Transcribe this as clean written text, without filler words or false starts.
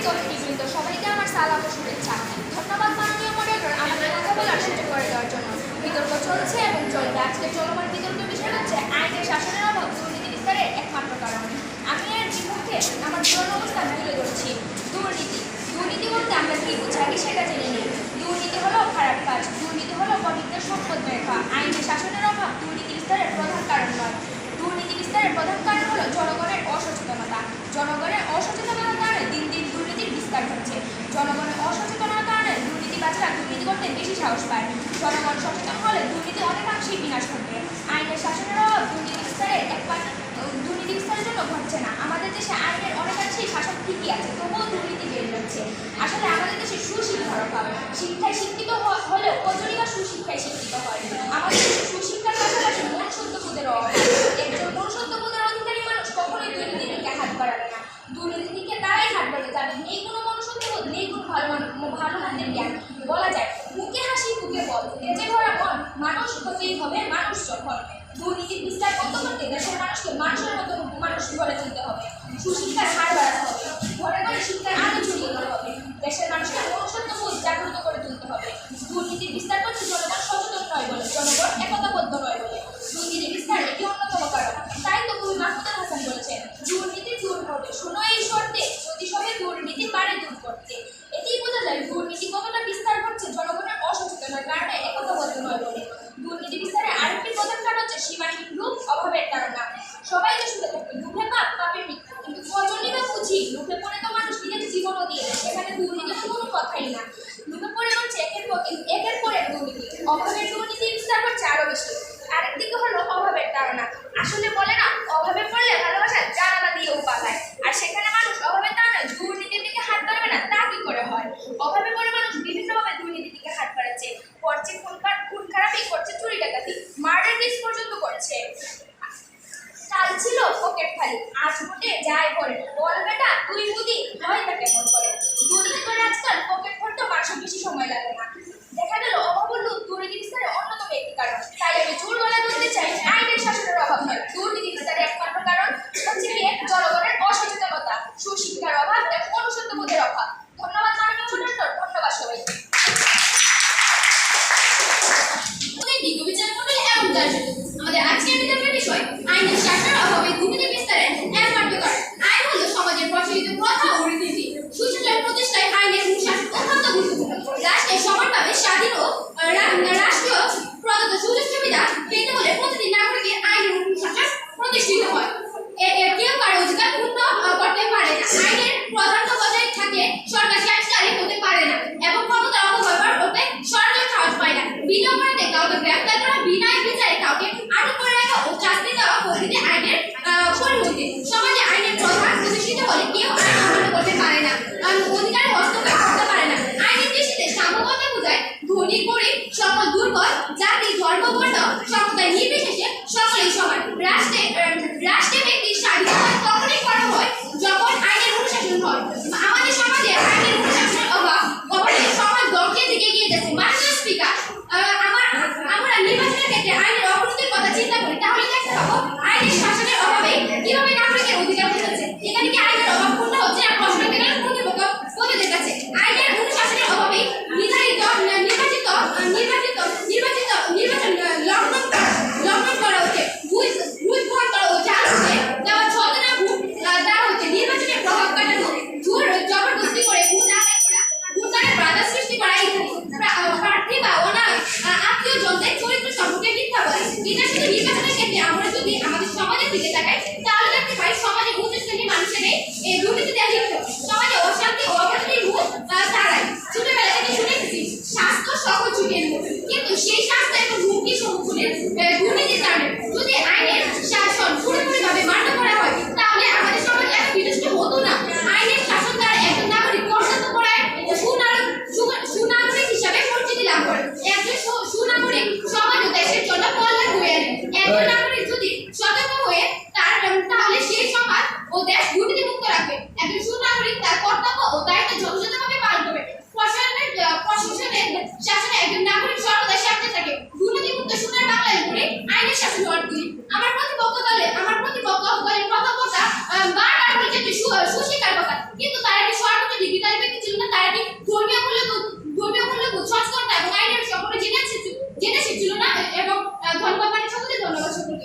সম্মানিত অতিথিবৃন্দ, সবাইকে আমার সালাম ও শুভেচ্ছা। ধন্যবাদ মাননীয় মডারেটর আমাদের কথা বলার সুযোগ করে দেওয়ার জন্য। বিতর্ক চলছে এবং চলবে। আজকের চলমান বিতর্কের বিষয় হচ্ছে আইনের শাসনের অভাব দুর্নীতি বিস্তারের একমাত্র কারণ। আমি এর বিপক্ষে আমার পুরনো অবস্থান তুলে ধরছি। দুর্নীতি দুর্নীতি বলতে আমরা কি বুঝি সেটা জেনে নিই। দুর্নীতি হলো খারাপ কাজ, দুর্নীতি হলো পবিত্রের সম্পদ ব্যয় করা। আইনের শাসনের অভাব দুর্নীতি বিস্তারের প্রধান কারণ নয়। দুর্নীতি বিস্তারের প্রধান কারণ হলো জনগণের অসচেতনতা। জনগণের অসচেতনতার কারণে দিন দিন দুর্নীতির বিস্তার ঘটছে। জনগণের অসচেতনতার কারণে দুর্নীতিবাজরা দুর্নীতি করতে বেশি সাহস পায়। জনগণ সচেতন হলে দুর্নীতি অনেকাংশেই বিনাশ ঘটবে। আইনের শাসনের অভাব দুর্নীতি বিস্তারের জন্য ঘটছে না। আমাদের দেশে আইনের অনেকাংশেই শাসন ঠিকই আছে, তবুও দুর্নীতি বেড়ে যাচ্ছে। আসলে আমাদের দেশে সুশিক্ষার অভাব। শিক্ষায় শিক্ষিত হলেও কতই বা সুশিক্ষায় শিক্ষিত হয়। আমাদের দেশে সুশিক্ষার পাশাপাশি মনুষ্যত্ববোধের অভাব। একজন মনুষ্যত্ববোধের অধিকারী মানুষ কখনোই দুর্নীতির দিকে হাত বাড়াবে না। দুর্নীতির দিকে তারাই হাত বাড়াবে যাদের নেই কোনো মনুষ্যত্ববোধ, নেই কোনো ভালো হাতের জ্ঞান। বলা যায় মুখে হাসি মুখে বল, তেজে ভরা মন, মানুষ হতেই হবে মানুষ যখন। দুর্নীতির বিস্তার বন্ধ করতে দেশের মানুষকে মানুষের মতো মানুষ গড়ে তুলতে হবে। সুশিক্ষার হার বাড়াতে হবে। ঘরে ঘরে শিক্ষার আলো ছড়িয়ে দিতে হবে। দেশের মানুষকে মনুষ্যত্ববোধ জাগ্রত করে তুলতে হবে। দুর্নীতির বিস্তার করতে জনগণ সচেতন নয় বলে, জনগণ একতাবদ্ধ নয় বলে। দুর্নীতির বিস্তার এটি অন্যতম কারণ। তাই তো কবি মাহমুদুল হাসান বলেছেন, দুর্নীতি দূর হবে শোনো এই শর্তে, যদি সবে দুর্নীতি পারে দূর করতে। এতেই বোঝা যায় দুর্নীতি কতটা বিস্তার ঘটছে জনগণের অসচেতনার কারণে, একতাবদ্ধ নয় বলে। দুর্নীতি বিস্তারের আরেকটি প্রধান কারণ হচ্ছে সীমাহীন লোভ, অভাবের কারণে। সবাই যে শুনে থাকে লোভে পাপ, পাপের মৃত্যু, কিন্তু কজনই বা বুঝি লোভে পড়ে তো মানুষ নিজের জীবনও দিয়ে দেয়। সেখানে দুর্নীতি তো কোনো কথাই না। লোভে পড়ে হচ্ছে একের পর এক দুর্নীতি। অভাবের দুর্নীতি বিস্তার হচ্ছে আরো বেশি। আরেকদিকে হলো অভাবের তাড়না। আসলে বলে না, অভাবে পড়লে ভালোবাসা জানালা দিয়েও পালায়। আর সেখানে মানুষ অভাবের তাড়নায় দুর্নীতির দিকে হাত বাড়াবে না, তা কি করে হয়? অভাবে পড়ে মানুষ বিভিন্নভাবে দুর্নীতির দিকে হাত বাড়াচ্ছে। করছে খুন খারাপি, করছে চুরি ডাকাতি, মার্ডার কেস পর্যন্ত করছে। কাল ছিল পকেট খালি, আজ ভোটে যায় ভরে, বল বেটা তুই বুদ্ধি হয় তা কেমন করে। দুর্নীতি করে আজকাল পকেট ভরতে মানুষের বেশি সময় লাগে না। দেখা গেল অভাব হল দুর্নীতি বিস্তারের অন্যতম একটি কারণ। তাই আমি জোর গলায় বলতে চাই, আইনের শাসনের অভাব নয়, দুর্নীতি বিস্তারের একমাত্র কারণ হচ্ছে গিয়ে জনগণের অসচেতনতা, সুশিক্ষার অভাব এবং মনুষ্যত্ববোধের অভাব। ধন্যবাদ মাননীয় মডারেটর, ধন্যবাদ সবাইকে। আমাদের আজকের বিতর্কের বিষয় আইনের শাসনের অভাবে দুর্নীতি বিস্তারের একমাত্র কারণ। আইন হলো সমাজের প্রচলিত প্রথা ও রীতিনীতি। সুশাসন প্রতিষ্ঠায় আইনের অনুশাসন অত্যন্ত গুরুত্বপূর্ণ। রাষ্ট্রের সমানভাবে স্বাধীন ও রাষ্ট্রীয় প্রদত্ত সুযোগ সুবিধা পেতে হলে প্রতিটি নাগরিকের আইনের অনুশাসন প্রতিষ্ঠিত হয়। কেউ কারো অধিকার ক্ষুণ্ণ করতে পারে না। আইনের প্রধান বজায় থাকে সরকার স্বেচ্ছাচারী হতে পারে না এবং ক্ষমতার অপব্যবহার করতে সরকার সাহস পায় না। বিনা অপরাধে কাউকে গ্রেফতার করা, বিনা বিচারে কাউকে আটক করে রাখা ও শাস্তি দেওয়া প্রভৃতি আইনের পরিপন্থী। সমাজে আইনের প্রধান প্রতিষ্ঠিত হলে কেউ আইন অমান্য করতে পারে না, অধিকারে হস্তক্ষেপ করতে পারে না। আইনের দৃষ্টিতে সাম্যবদ্ধ বোঝায় ধনী গরিব সকল দুর্বল জাতি ধর্ম বর্ণ সম্প্রদায় নির্বিশেষে সকলেই সমান। রাষ্ট্রে ব্যক্তির স্বাধীনতা তখনই করা হয় যখন আইনের অনুশাসন হয়।